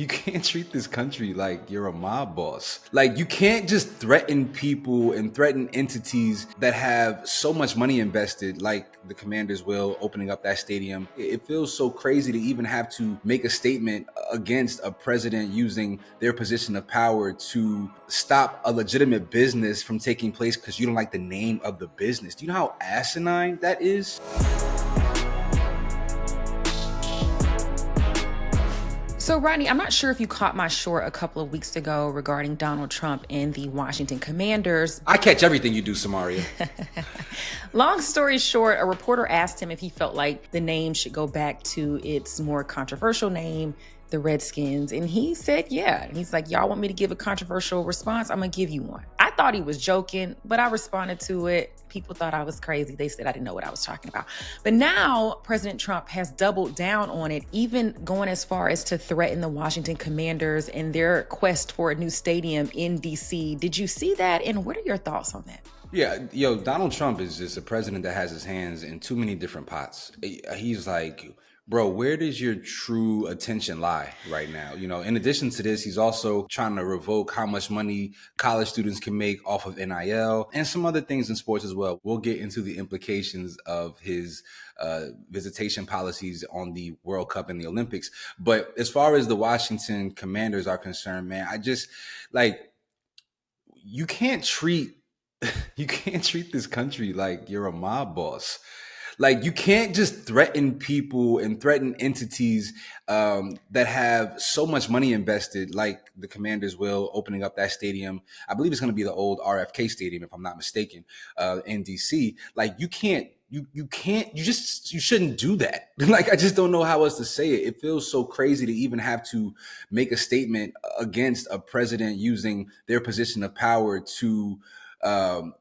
You can't treat this country like you're a mob boss. Like, you can't just threaten people and threaten entities that have so much money invested, like the Commanders will, opening up that stadium. It feels so crazy to even have to make a statement against a president using their position of power to stop a legitimate business from taking place because you don't like the name of the business. Do you know how asinine that is? So, Rodney, I'm not sure if you caught my short a couple of weeks ago regarding Donald Trump and the Washington Commanders. I catch everything you do, Samaria. Long story short, a reporter asked him if he felt like the name should go back to its more controversial name, the Redskins. And he said, yeah. And he's like, y'all want me to give a controversial response? I'm going to give you one. I thought he was joking, but I responded to it. People thought I was crazy. They said I didn't know what I was talking about. But now President Trump has doubled down on it, even going as far as to threaten the Washington Commanders in their quest for a new stadium in D.C. Did you see that? And what are your thoughts on that? Yeah, Donald Trump is just a president that has his hands in too many different pots. He's like, bro, where does your true attention lie right now? In addition to this, he's also trying to revoke how much money college students can make off of NIL and some other things in sports as well. We'll get into the implications of his visitation policies on the World Cup and the Olympics. But as far as the Washington Commanders are concerned, man, I just you can't treat this country like you're a mob boss. Like, you can't just threaten people and threaten entities that have so much money invested, like the Commanders will, opening up that stadium. I believe it's going to be the old RFK Stadium, if I'm not mistaken, in DC. Like, you shouldn't do that. Like, I just don't know how else to say it. It feels so crazy to even have to make a statement against a president using their position of power to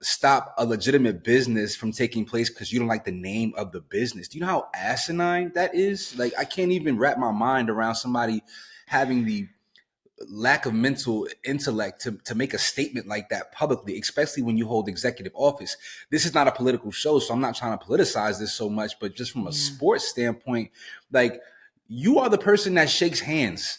stop a legitimate business from taking place because you don't like the name of the business. Do you know how asinine that is? Like, I can't even wrap my mind around somebody having the lack of mental intellect to make a statement like that publicly, especially when you hold executive office. This is not a political show, so I'm not trying to politicize this so much, but just from a sports standpoint, like, you are the person that shakes hands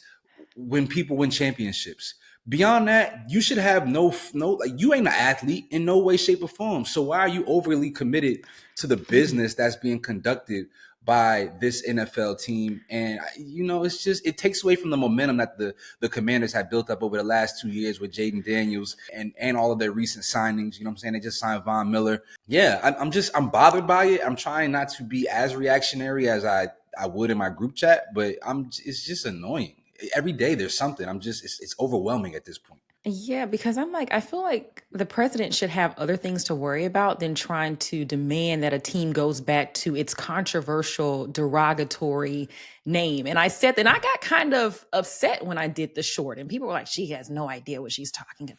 when people win championships. Beyond that, you should have no, like, you ain't an athlete in no way, shape, or form. So why are you overly committed to the business that's being conducted by this NFL team? And, it's just, it takes away from the momentum that the Commanders had built up over the last 2 years with Jaden Daniels and all of their recent signings. You know what I'm saying? They just signed Von Miller. Yeah, I'm bothered by it. I'm trying not to be as reactionary as I would in my group chat, but it's just annoying. Every day there's something. It's overwhelming at this point. Yeah, because I feel like the president should have other things to worry about than trying to demand that a team goes back to its controversial, derogatory name. And I said that I got kind of upset when I did the short, and people were like, she has no idea what she's talking about.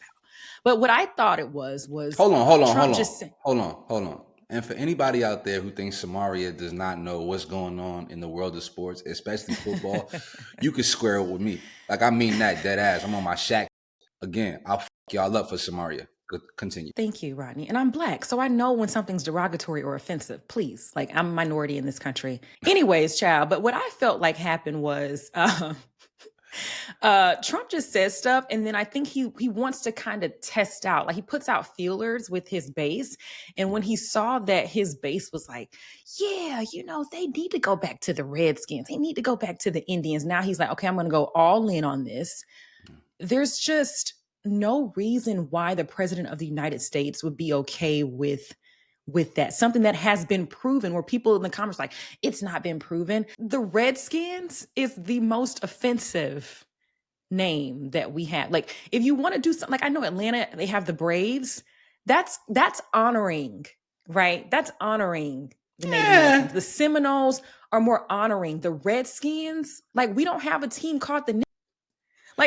But what I thought it was hold on. And for anybody out there who thinks Samaria does not know what's going on in the world of sports, especially football, you could square it with me. Like, I mean that dead ass. I'm on my Shaq. Again, I'll fuck y'all up for Samaria. Continue. Thank you, Rodney. And I'm Black, so I know when something's derogatory or offensive. Please, like, I'm a minority in this country. Anyways, child, but what I felt like happened was Trump just says stuff, and then I think he wants to kind of test out, like, he puts out feelers with his base. And when he saw that his base was like, yeah, they need to go back to the Redskins, they need to go back to the Indians, now he's like, okay, I'm going to go all in on this. There's just no reason why the president of the United States would be okay with that. Something that has been proven, where people in the comments are like, it's not been proven. The Redskins is the most offensive name that we have. Like, if you want to do something, like, I know Atlanta, they have the Braves. That's honoring, right? That's honoring the Native Americans. The Seminoles are more honoring. The Redskins, like, we don't have a team called the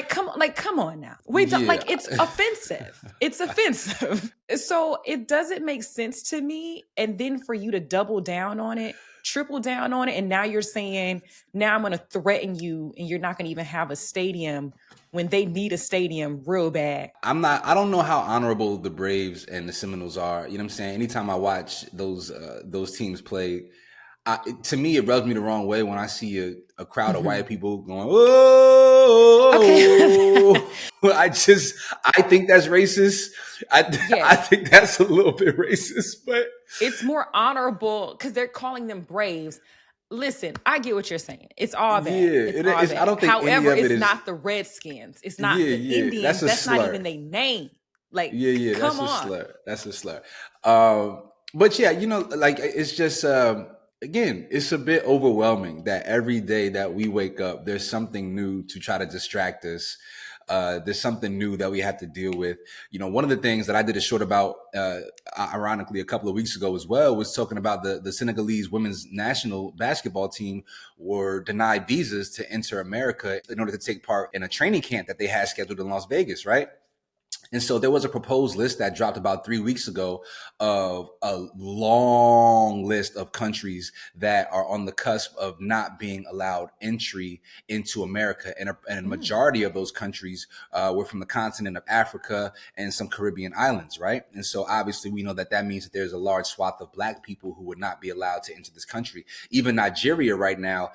come on now. We don't, like, it's offensive. It's offensive. So it doesn't make sense to me. And then for you to double down on it, triple down on it, and now you're saying, now I'm going to threaten you, and you're not going to even have a stadium when they need a stadium real bad. I don't know how honorable the Braves and the Seminoles are. You know what I'm saying? Anytime I watch those teams play, to me, it rubs me the wrong way when I see a crowd of white people going, oh, I think that's racist. I Yes, think that's a little bit racist, but it's more honorable because they're calling them braves. Listen, I get what you're saying. It's all yeah, bad. It's it all is. I bad. don't think any However, of it it's is. not the Redskins. It's not Yeah, the yeah, that's Indians. a That's not slur. even their name. Like, Yeah, yeah, come that's a on. slur. That's a slur. But yeah, like it's just again, it's a bit overwhelming that every day that we wake up, there's something new to try to distract us. There's something new that we have to deal with. One of the things that I did a short about, ironically, a couple of weeks ago as well, was talking about the Senegalese women's national basketball team were denied visas to enter America in order to take part in a training camp that they had scheduled in Las Vegas, right? And so there was a proposed list that dropped about 3 weeks ago of a long list of countries that are on the cusp of not being allowed entry into America. And a Mm. majority of those countries were from the continent of Africa and some Caribbean islands, right? And so obviously we know that that means that there's a large swath of Black people who would not be allowed to enter this country. Even Nigeria right now,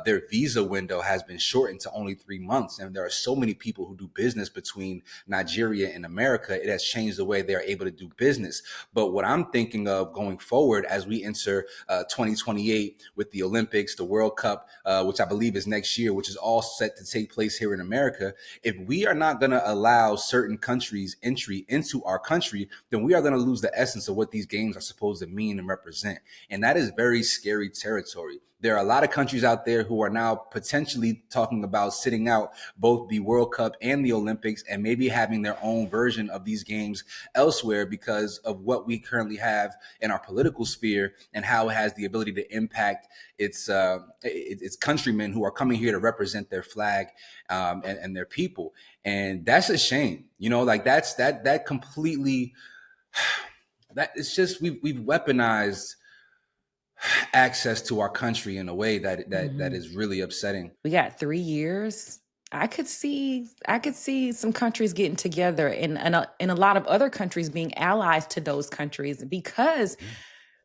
their visa window has been shortened to only 3 months. And there are so many people who do business between Nigeria and America. It has changed the way they're able to do business. But what I'm thinking of going forward as we enter 2028 with the Olympics, the World Cup, which I believe is next year, which is all set to take place here in America, if we are not going to allow certain countries entry into our country, then we are going to lose the essence of what these games are supposed to mean and represent. And that is very scary territory. There are a lot of countries out there who are now potentially talking about sitting out both the World Cup and the Olympics and maybe having their own version of these games elsewhere because of what we currently have in our political sphere and how it has the ability to impact its countrymen who are coming here to represent their flag, and their people. And that's a shame. Like that completely, that it's just we've weaponized access to our country in a way that Mhm. is really upsetting. We got 3 years. I could see some countries getting together and a lot of other countries being allies to those countries because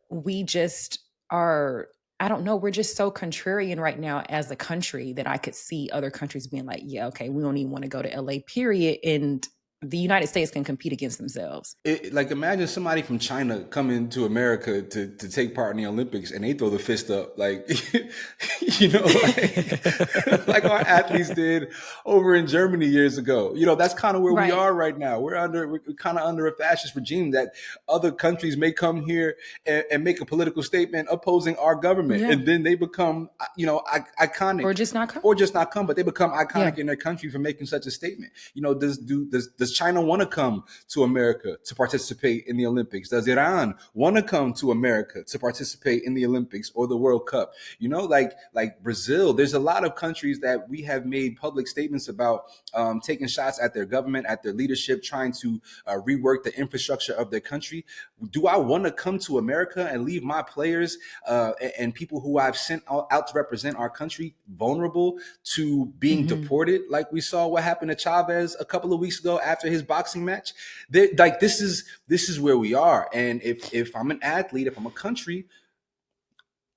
we just are, I don't know, we're just so contrarian right now as a country that I could see other countries being like, yeah, okay, we don't even want to go to LA, period. And the United States can compete against themselves. Like imagine somebody from China coming to America to take part in the Olympics and they throw the fist up like like our athletes did over in Germany years ago. That's kind of where we Right. are right now. We're kind of under a fascist regime that other countries may come here and make a political statement opposing our government, Yeah. and then they become iconic, Or just not come. or just not come, but they become Yeah. iconic in their country for making such a statement. Does China want to come to America to participate in the Olympics? Does Iran want to come to America to participate in the Olympics or the World Cup? Like Brazil, there's a lot of countries that we have made public statements about, taking shots at their government, at their leadership, trying to rework the infrastructure of their country. Do I want to come to America and leave my players and people who I've sent out to represent our country vulnerable to being Hmm. deported, like we saw what happened to Chavez a couple of weeks ago after his boxing match? Like this is where we are. And if I'm an athlete, if I'm a country,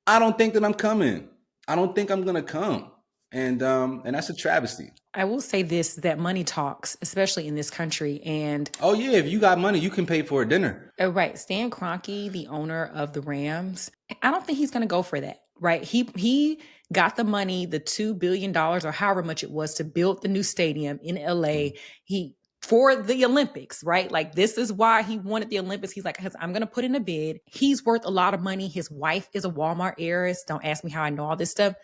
I don't think that I'm coming. I don't think I'm gonna come. And that's a travesty. I will say this, that money talks, especially in this country. And Oh yeah, if you got money, you can pay for a dinner. right, Stan Kroenke, the owner of the Rams, I don't think he's going to go for that. Right? He got the money, the $2 billion or however much it was to build the new stadium in LA. He for the Olympics, right? Like this is why he wanted the Olympics. He's like, I'm going to put in a bid. He's worth a lot of money. His wife is a Walmart heiress. Don't ask me how I know all this stuff,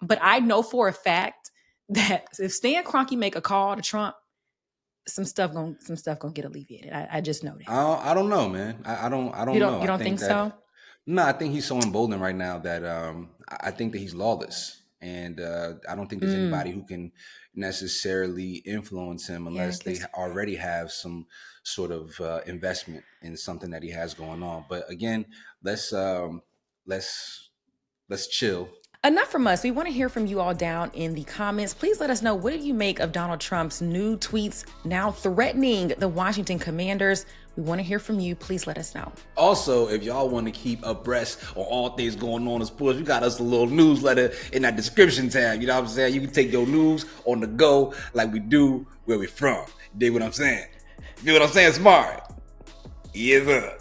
but I know for a fact that if Stan Kroenke make a call to Trump, some stuff gonna get alleviated. I just know that. I don't know, man. I don't know. You I don't think think that so? no, I think he's so emboldened right now that I think that he's lawless, and I don't think there's Mm, anybody who can necessarily influence him yeah, I unless they guess. already have some sort of investment in something that he has going on. But again, let's um, let's let's chill. Enough from us. We want to hear from you all down in the comments. Please let us know, what do you make of Donald Trump's new tweets now threatening the Washington Commanders? We want to hear from you. Please let us know. Also, if y'all want to keep abreast on all things going on in sports, we got us a little newsletter in that description tab. You know what I'm saying? You can take your news on the go like we do where we from. You dig what I'm saying? You dig what I'm saying, Smart? Yes, sir.